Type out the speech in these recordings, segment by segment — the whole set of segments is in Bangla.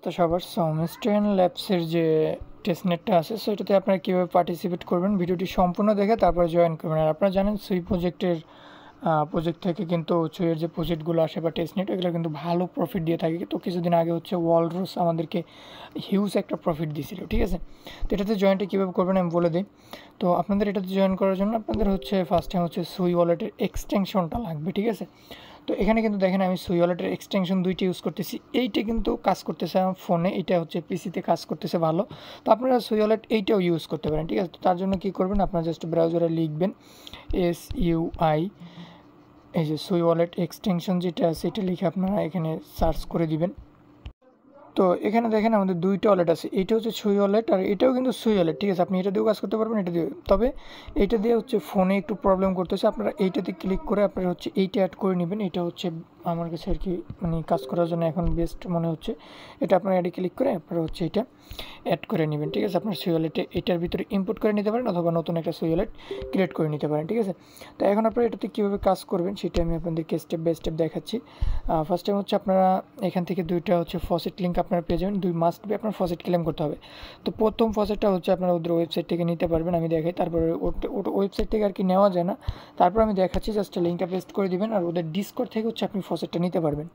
অবস্থা সবার? সোমেস্ট্রিয়ান ল্যাবসের যে টেস্টনেটটা আছে সো এটাতে আপনারা কীভাবে পার্টিসিপেট করবেন ভিডিওটি সম্পূর্ণ দেখে তারপরে জয়েন করবেন। আর আপনারা জানেন সুই প্রজেক্টের প্রজেক্ট থেকে কিন্তু সুইয়ের যে প্রজেক্টগুলো আসে বা টেস্টনেট এগুলো কিন্তু ভালো প্রফিট দিয়ে থাকে। তো কিছুদিন আগে হচ্ছে ওয়ালরুস আমাদেরকে হিউজ একটা প্রফিট দিয়েছিল, ঠিক আছে। তো এটাতে জয়েনটা কীভাবে করবেন আমি বলে দিই। তো আপনাদের এটাতে জয়েন করার জন্য আপনাদের হচ্ছে ফার্স্ট টাইম হচ্ছে সুই ওয়ালেটের এক্সটেনশনটা লাগবে, ঠিক আছে। তো এখানে কিন্তু দেখেন আমি সুই ওয়ালেটের এক্সটেনশন দুইটি ইউজ করতেছি। এইটা কিন্তু কাজ করতেছে আমার ফোনে, এটা হচ্ছে পিসিতে কাজ করতেছে ভালো। তো আপনারা সুই ওয়ালেট এইটাও ইউজ করতে পারেন, ঠিক আছে। তো তার জন্য কী করবেন, আপনারা জাস্ট ব্রাউজারে লিখবেন SUI, এই যে সুই ওয়ালেট এক্সটেনশন যেটা আছে এটা লিখে আপনারা এখানে সার্চ করে দিবেন। তো এখানে দেখেন আমাদের দুইটা ওয়ালেট আছে, এইটা হচ্ছে সুই ওয়ালেট আর এটাও কিন্তু সুই ওয়ালেট, ঠিক আছে। আপনি এটা দিয়েও কাজ করতে পারবেন, এটা দিয়ে। তবে এইটা দিয়ে হচ্ছে ফোনে একটু প্রবলেম করতেছে, আপনারা এইটাতে ক্লিক করে আপনারা হচ্ছে এইটা অ্যাড করে নেবেন। এটা হচ্ছে আমার কাছে আর কি মানে কাজ করার জন্য এখন বেস্ট মনে হচ্ছে। এটা আপনারা এটা ক্লিক করে আপনারা হচ্ছে এটা অ্যাড করে নেবেন, ঠিক আছে। আপনার সুই ওয়ালেটে এটার ভিতরে ইনপুট করে নিতে পারেন অথবা নতুন একটা সুই ওয়ালেট ক্রিয়েট করে নিতে পারেন, ঠিক আছে। তো এখন আপনারা এটাতে কীভাবে কাজ করবেন সেটা আমি আপনাদেরকে স্টেপ বাই স্টেপ দেখাচ্ছি। ফার্স্ট টাইম হচ্ছে আপনারা এখান থেকে দুইটা হচ্ছে ফসেট লিঙ্ক আপনারা পেয়ে যাবেন, দুই মাস্ট বি আপনার ফসেট ক্লেম করতে হবে। তো প্রথম ফসেটটা হচ্ছে আপনারা ওদের ওয়েবসাইট থেকে নিতে পারবেন, আমি দেখাই। তারপরে ওটা ওয়েবসাইট থেকে আর কি নেওয়া যায় না, তারপর আমি দেখাচ্ছি। জাস্ট লিঙ্কটা পেস্ট করে দিবেন আর ওদের ডিসকর্ড থেকে হচ্ছে আপনি ফসেটটা নিতে পারবেন।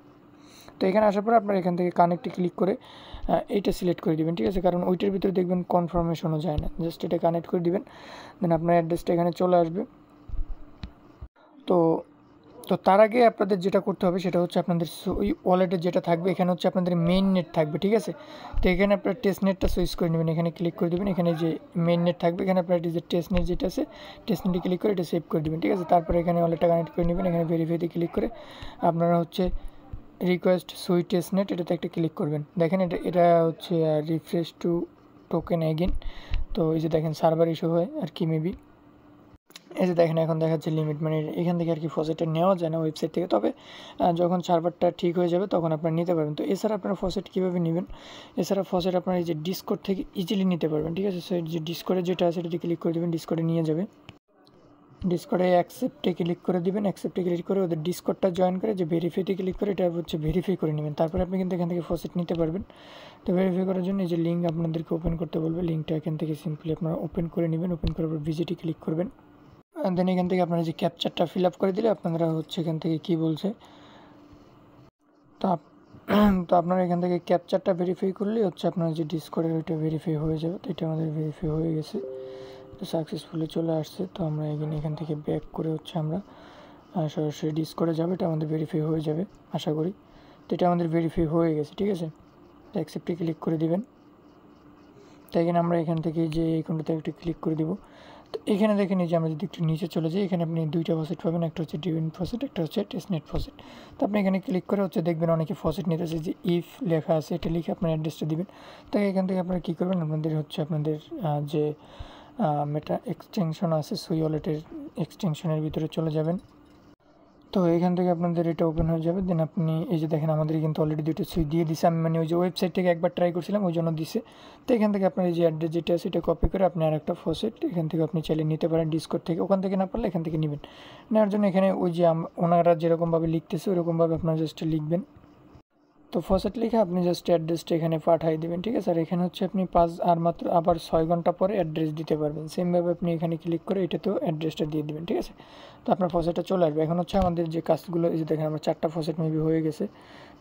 তো এখানে আসার পর আপনারা এখান থেকে কানেক্টে ক্লিক করে এইটা সিলেক্ট করে দিবেন, ঠিক আছে। কারণ ওইটার ভিতরে দেখবেন কনফার্মেশনও যায় না, জাস্ট এটা কানেক্ট করে দিবেন। দেন আপনার অ্যাড্রেসটা এখানে চলে আসবে। তো তো তার আগে আপনাদের যেটা করতে হবে সেটা হচ্ছে আপনাদের ওই ওয়ালেটে যেটা থাকবে এখানে হচ্ছে আপনাদের মেইন নেট থাকবে, ঠিক আছে। তো এখানে আপনার টেস্ট নেটটা সুইচ করে নেবেন, এখানে ক্লিক করে দেবেন। এখানে যে মেইন নেট থাকবে এখানে আপনার যে টেস্ট নেট যেটা আছে টেস্ট নেটে ক্লিক করে এটা সেভ করে দেবেন, ঠিক আছে। তারপরে এখানে ওয়ালেটটা কানেক্ট করে নেবেন, এখানে ভেরিফাইতে ক্লিক করে আপনারা হচ্ছে রিকোয়েস্ট সুই টেস্ট নেট এটাতে একটা ক্লিক করবেন। দেখেন এটা হচ্ছে রিফ্রেশ টু টোকেন অ্যাগেন। তো এই যে দেখেন সার্ভার ইস্যু হয় আর কি মেবি, এই যে দেখেন এখন দেখাচ্ছে লিমিট, মানে এখান থেকে আর কি ফসেটটা নেওয়া যায় না ওয়েবসাইট থেকে। তবে যখন সার্ভারটা ঠিক হয়ে যাবে তখন আপনারা নিতে পারবেন। তো এছাড়া আপনারা ফসেট কীভাবে নেবেন, এছাড়া ফসেট আপনারা এই যে ডিসকর্ড থেকে ইজিলি নিতে পারবেন, ঠিক আছে। সো এই যে ডিসকর্ডে যেটা আছে এটাতে ক্লিক করে দেবেন, ডিসকর্ডে নিয়ে যাবে। ডিসকর্ডে অ্যাকসেপ্টে ক্লিক করে দিবেন, অ্যাকসেপ্টে ক্লিক করে ওদের ডিসকর্ডটা জয়েন করে যে ভেরিফাইতে ক্লিক করে এটা হচ্ছে ভেরিফাই করে নেবেন। তারপরে আপনি কিন্তু এখান থেকে ফসেট নিতে পারবেন। তো ভেরিফাই করার জন্য এই যে লিঙ্ক আপনাদেরকে ওপেন করতে বলবে, লিঙ্কটা এখান থেকে সিম্পলি আপনারা ওপেন করে নেবেন। ওপেন করার পর ভিজিটে ক্লিক করবেন। দেন এখান থেকে আপনারা যে ক্যাপচারটা ফিল আপ করে দিলে আপনারা হচ্ছে এখান থেকে কী বলছে, তো আপনারা এখান থেকে ক্যাপচারটা ভেরিফাই করলেই হচ্ছে আপনার যে ডিসকর্ডের ওইটা ভেরিফাই হয়ে যাবে। তো এটা আমাদের ভেরিফাই হয়ে গেছে, তো সাকসেসফুলি চলে আসছে। তো আমরা এখান থেকে ব্যাক করে হচ্ছে আমরা সরাসরি ডিসকর্ডে যাবে, এটা আমাদের ভেরিফাই হয়ে যাবে আশা করি। তো এটা আমাদের ভেরিফাই হয়ে গেছে, ঠিক আছে। তো অ্যাকসেপ্টে ক্লিক করে দিবেন। তো এখানে আমরা এখান থেকে যে এই কোনটাতে একটু ক্লিক করে দিব। তো এখানে দেখেন এই যে আমরা যদি একটু নিচে চলে যাই এখানে আপনি দুইটা ফসেট পাবেন, একটা হচ্ছে ডিভিন ফসেট, একটা হচ্ছে টেস্টনেট ফসেট। তো আপনি এখানে ক্লিক করে হচ্ছে দেখবেন অনেকে ফসেট নিতেছে, যে ইফ লেখা আছে এটা লিখে আপনার অ্যাড্রেসটা দিবেন। তো এখান থেকে আপনারা কী করবেন, আপনাদের হচ্ছে আপনাদের যে মেটা এক্সটেনশন আছে সুই ওয়ালেটের এক্সটেনশনের ভিতরে চলে যাবেন। তো এখান থেকে আপনাদের এটা ওপেন হয়ে যাবে। দেন আপনি এই যে দেখেন আমাদের কিন্তু অলরেডি দুটো সুই দিয়ে দিছে, আমি মানে ওই যে ওয়েবসাইট থেকে একবার ট্রাই করছিলাম ওই জন্য দিছে। তো এখান থেকে আপনার এই যে অ্যাড্রেস যেটা আছে এটা কপি করে আপনি আর একটা ফসেট এখান থেকে আপনি চাইলে নিতে পারেন ডিসকর্ড থেকে, ওখান থেকে না পারলে এখান থেকে নেবেন। নেওয়ার জন্য এখানে ওই যে ওনারা যেরকমভাবে লিখতেছে ওরকমভাবে আপনার জাস্ট লিখবেন। তো ফসেট লিখে আপনি জাস্ট অ্যাড্রেসটা এখানে পাঠিয়ে দেবেন, ঠিক আছে। আর এখানে হচ্ছে আপনি মাত্র আবার 6 ঘন্টা পরে অ্যাড্রেস দিতে পারবেন। সেমভাবে আপনি এখানে ক্লিক করে এটাতেও অ্যাড্রেসটা দিয়ে দেবেন, ঠিক আছে। তো আপনার ফসেটটা চলে আসবে। এখন হচ্ছে আমাদের যে কাজগুলো এই যে দেখেন আমার 4টা ফসেট মেবি হয়ে গেছে,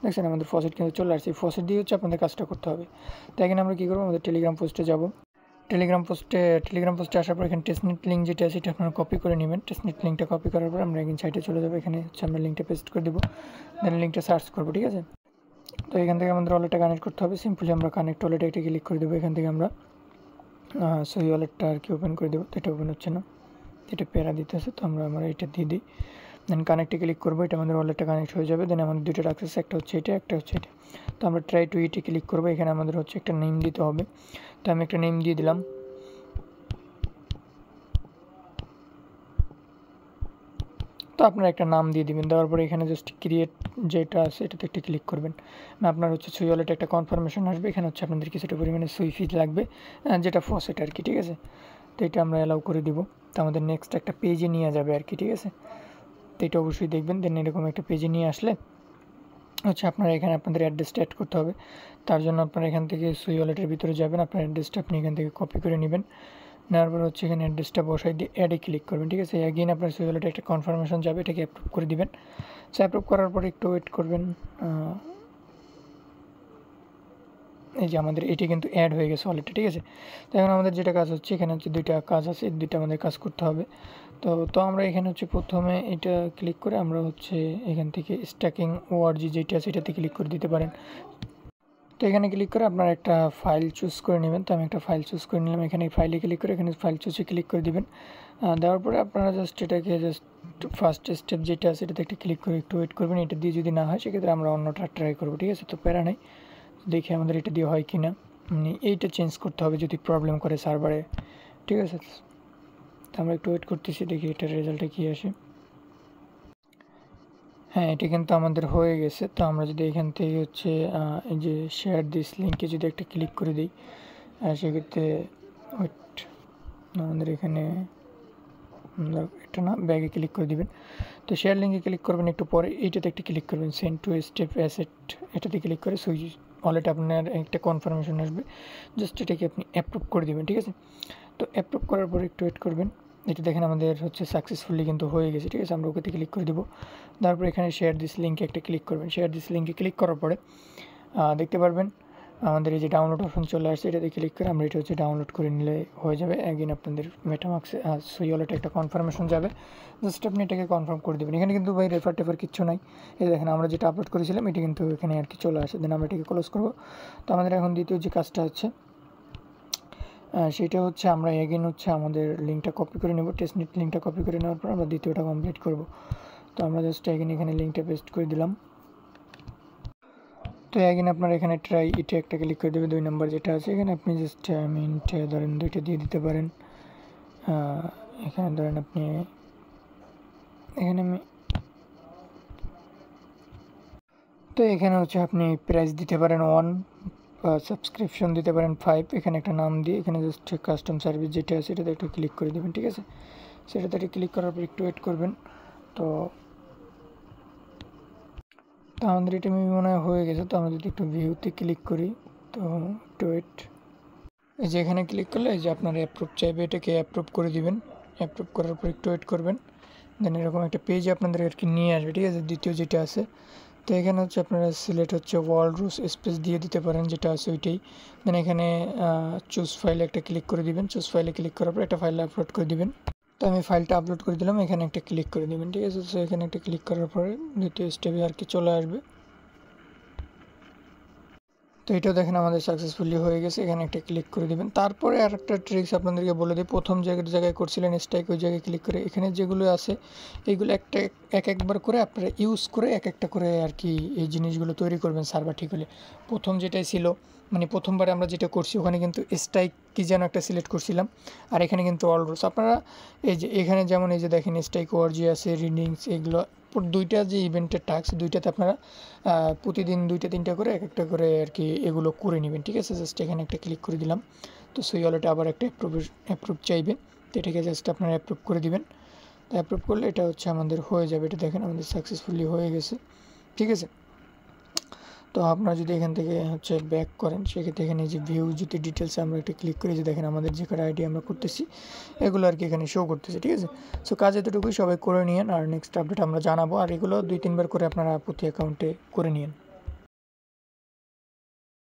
দেখছেন আমাদের ফসেট কিন্তু চলে আসছে। ফসেট দিয়ে হচ্ছে আপনাদের কাজটা করতে হবে। তো এখানে আমরা কী করবো, আমাদের টেলিগ্রাম পোস্টে যাব। টেলিগ্রাম পোস্টে আসার পর এখানে টেস্টনেট লিঙ্ক যেটা আছে এটা আপনারা কপি করে নেবেন। টেস্টনেট লিঙ্কটা কপি করার পর আমরা এখানে সাইটে চলে যাবো, এখানে হচ্ছে আমরা লিঙ্কটা পেস্ট করে দেবো, দেন লিঙ্কটা সার্চ করবো, ঠিক আছে। তো এখান থেকে আমাদের ওয়ালেটটা কানেক্ট করতে হবে, সিম্পলি আমরা কানেক্ট ওয়ালেটে এটা ক্লিক করে দেবো। এখান থেকে আমরা সেই ওয়ালেটটা আর কি ওপেন করে দেবো। তো এটা ওপেন হচ্ছে না, এটা প্যারা দিতেছে, তো আমরা এটা দিয়ে দিই। দেন কানেক্টে ক্লিক করবো, এটা আমাদের ওয়ালেটটা কানেক্ট হয়ে যাবে। দেন আমাদের দুটো অ্যাক্সেস, একটা হচ্ছে এটা, একটা হচ্ছে এটা। তো আমরা ট্রাই টু ইটে ক্লিক করবো, এখানে আমাদের হচ্ছে একটা নেম দিতে হবে। তো আমি একটা নেম দিয়ে দিলাম। তো আপনারা একটা নাম দিয়ে দিবেন, দেওয়ার পরে এখানে জাস্ট ক্রিয়েট যেটা আছে এটাতে একটা ক্লিক করবেন। আপনার হচ্ছে সুই ওয়ালেটে একটা কনফার্মেশন আসবে, এখানে হচ্ছে আপনাদের কিছুটা পরিমাণে সুই ফিজ লাগবে, যেটা ফসেট আর কি, ঠিক আছে। তো এটা আমরা অ্যালাউ করে দিব। তো আমাদের নেক্সট একটা পেজে নিয়ে যাবে আর কি, ঠিক আছে। তো এটা অবশ্যই দেখবেন। দেন এরকম একটা পেজে নিয়ে আসলে হচ্ছে আপনারা এখানে আপনাদের অ্যাড্রেসটা অ্যাড করতে হবে। তার জন্য আপনারা এখান থেকে সুই ওয়ালেটের ভিতরে যাবেন, আপনার অ্যাড্রেসটা আপনি এখান থেকে কপি করে নেবেন। নেওয়ার পর হচ্ছে এখানে অ্যাড্রেসটা বসাই দিয়ে অ্যাডে ক্লিক করবেন, ঠিক আছে। অ্যাগেইন আপনার সুই ওয়ালেটে একটা কনফার্মেশন যাবে, এটাকে অ্যাপ্রুভ করে দিবেন। সো অ্যাপ্রুভ করার পরে একটু ওয়েট করবেন। এই যে আমাদের এটি কিন্তু অ্যাড হয়ে গেছে ওয়ালেটে, ঠিক আছে। তো এখন আমাদের যেটা কাজ হচ্ছে, এখানে হচ্ছে দুইটা কাজ আছে, দুইটা আমাদের কাজ করতে হবে। তো আমরা এখানে হচ্ছে প্রথমে এটা ক্লিক করে আমরা হচ্ছে এখান থেকে স্ট্যাকিং ওআরজি যেটা আছে এটাতে ক্লিক করে দিতে পারেন। তো এখানে ক্লিক করে আপনারা একটা ফাইল চুজ করে নেবেন। তো আমি একটা ফাইল চুজ করে নিলাম, এখানে ফাইলে ক্লিক করে এখানে ফাইল চুজে ক্লিক করে দিবেন। দেওয়ার পরে আপনারা জাস্ট এটাকে জাস্ট ফার্স্ট স্টেপ যেটা আছে এটাতে একটা ক্লিক করে একটু ওয়েট করবেন। এটা দিয়ে যদি না হয় সেক্ষেত্রে আমরা অন্যটা ট্রাই করবো, ঠিক আছে। তো প্যারা নেই, দেখি আমাদের এটা দিয়ে হয় কি না। এইটা চেঞ্জ করতে হবে যদি প্রবলেম করে সার্ভারে, ঠিক আছে। তো আমরা একটু ওয়েট করতেছি, দেখি এটার রেজাল্টে কী আসে। হ্যাঁ, এটা কিন্তু আমাদের হয়ে গেছে। তো আমরা যদি এখান থেকে হচ্ছে এই যে শেয়ার দিস লিঙ্কে যদি একটা ক্লিক করে দিই, সেক্ষেত্রে ওয়েট, আমাদের এখানে এটা না, ব্যাগে ক্লিক করে দিবেন। তো শেয়ার লিঙ্কে ক্লিক করবেন, একটু পরে এইটাতে একটা ক্লিক করবেন, সেন্ড টু স্টেপ অ্যাসেট, এটাতে ক্লিক করে সুইচ ওয়ালেট আপনার একটা কনফার্মেশন আসবে, জাস্ট এটাকে আপনি অ্যাপ্রুভ করে দেবেন, ঠিক আছে। তো অ্যাপ্রুভ করার পরে একটু ওয়েট করবেন। এটা দেখেন আমাদের হচ্ছে সাকসেসফুলি কিন্তু হয়ে গেছে, ঠিক আছে। আমরা ওকেতে ক্লিক করে দেবো। তারপর এখানে শেয়ার দিস লিঙ্কে একটা ক্লিক করবেন। শেয়ার দিস লিঙ্কে ক্লিক করার পরে দেখতে পারবেন আমাদের এই যে ডাউনলোড অপশন চলে আসছে, এটাতে ক্লিক করে আমরা এটা হচ্ছে ডাউনলোড করে নিলে হয়ে যাবে। অ্যাগেন আপনাদের মেটামাক্সে সুই ওয়ালেটে একটা কনফার্মেশন যাবে, জাস্ট আপনি এটাকে কনফার্ম করে দেবেন। এখানে কিন্তু ভাই রেফার টেফার কিচ্ছু নাই। এই দেখেন আমরা যেটা আপলোড করেছিলাম এটা কিন্তু এখানে আর কি চলে আসে। দেন আমরা এটাকে ক্লোজ করবো। তো আমাদের এখন দ্বিতীয় যে কাজটা হচ্ছে সেটা হচ্ছে আমরা এগেন হচ্ছে আমাদের লিঙ্কটা কপি করে নেব। টেস্টনেট লিঙ্কটা কপি করে নেওয়ার পর আমরা দ্বিতীয়টা কমপ্লিট করব। তো আমরা জাস্ট এখানে লিঙ্কটা পেস্ট করে দিলাম। তো এগেন আপনার এখানে ট্রাই ইটে একটা ক্লিক করে দেবে, 2 নম্বর যেটা আছে এখানে আপনি জাস্ট মিনিটে ধরেন 2টা দিয়ে দিতে পারেন। এখানে ধরেন আপনি এখানে তো এখানে হচ্ছে আপনি প্রাইস দিতে পারেন 1, সাবস্ক্রিপশন দিতে পারেন 5। এখানে একটা নাম দিয়ে এখানে জাস্ট কাস্টম সার্ভিস যেটা আছে এটাতে একটু ক্লিক করে দেবেন, ঠিক আছে। সেটাতে ক্লিক করার পর একটু ওয়েট করবেন। তো আমাদের এটা মনে হয় হয়ে গেছে। তো আমরা যদি একটু ভিউতে ক্লিক করি, তো একটু ওয়েট, এই যে এখানে ক্লিক করলে এই যে আপনার অ্যাপ্রুভ চাইবে, এটাকে অ্যাপ্রুভ করে দিবেন। অ্যাপ্রুভ করার পর একটু ওয়েট করবেন, দেন এরকম একটা পেজ আপনাদের আর কি নিয়ে আসবে, ঠিক আছে। দ্বিতীয় যেটা আছে, তো এখানে হচ্ছে আপনারা সিলেক্ট হচ্ছে ওয়ার্ল্ড রুস স্পেস দিয়ে দিতে পারেন যেটা আছে ওইটাই। দেন এখানে চুজ ফাইলে একটা ক্লিক করে দিবেন। চুজ ফাইলে ক্লিক করার পর একটা ফাইল আপলোড করে দিবেন। তো আমি ফাইলটা আপলোড করে দিলাম, এখানে একটা ক্লিক করে দিবেন, ঠিক আছে। তো এখানে একটা ক্লিক করার পরে দ্বিতীয় স্টেপে আর কি চলে আসবে। তো এটাও দেখেন আমাদের সাকসেসফুলি হয়ে গেছে, এখানে একটা ক্লিক করে দেবেন। তারপরে আর একটা ট্রিক্স আপনাদেরকে বলে দিই, প্রথম জায়গায় করছিলেন স্ট্রাইক, ওই জায়গায় ক্লিক করে এখানে যেগুলো আছে এইগুলো একবার করে আপনারা ইউজ করে একটা করে আর কি এই জিনিসগুলো তৈরি করবেন সার্ভার ঠিক হলে। প্রথম যেটাই ছিল মানে প্রথমবারে আমরা যেটা করছি ওখানে কিন্তু স্ট্রাইক কি যেন একটা সিলেক্ট করছিলাম, আর এখানে কিন্তু অল রুলস। আপনারা এই যে এখানে যেমন এই যে দেখেন স্ট্রাইক ওআরজি আছে, রিডিংস, এগুলো দুইটা যে ইভেন্টের টাস্ক দুইটাতে আপনারা প্রতিদিন 2-3টা করে একটা করে আর কি এগুলো করে নেবেন, ঠিক আছে। জাস্ট এখানে একটা ক্লিক করে দিলাম। তো সুই ওয়ালেটে আবার একটা অ্যাপ্রুভ চাইবে, তো এটাকে জাস্ট আপনারা অ্যাপ্রুভ করে দিবেন। তো অ্যাপ্রুভ করলে এটা হচ্ছে আমাদের হয়ে যাবে। এটা দেখেন আমাদের সাকসেসফুলি হয়ে গেছে, ঠিক আছে। তো আপনারা যদি এখান থেকে হচ্ছে ব্যাক করেন সেক্ষেত্রে এখানে যে ভিউ যদি ডিটেলসে আমরা একটা ক্লিক করি, যে দেখেন আমাদের যে কার্ড আইডি আমরা করতেছি এগুলো আর কি এখানে শো করতেছে, ঠিক আছে। সো কাজ এতটুকুই, সবাই করে নিন, আর নেক্সট আপডেট আমরা জানাবো। আর এগুলো 2-3 বার করে আপনারা প্রতি অ্যাকাউন্টে করে নিন।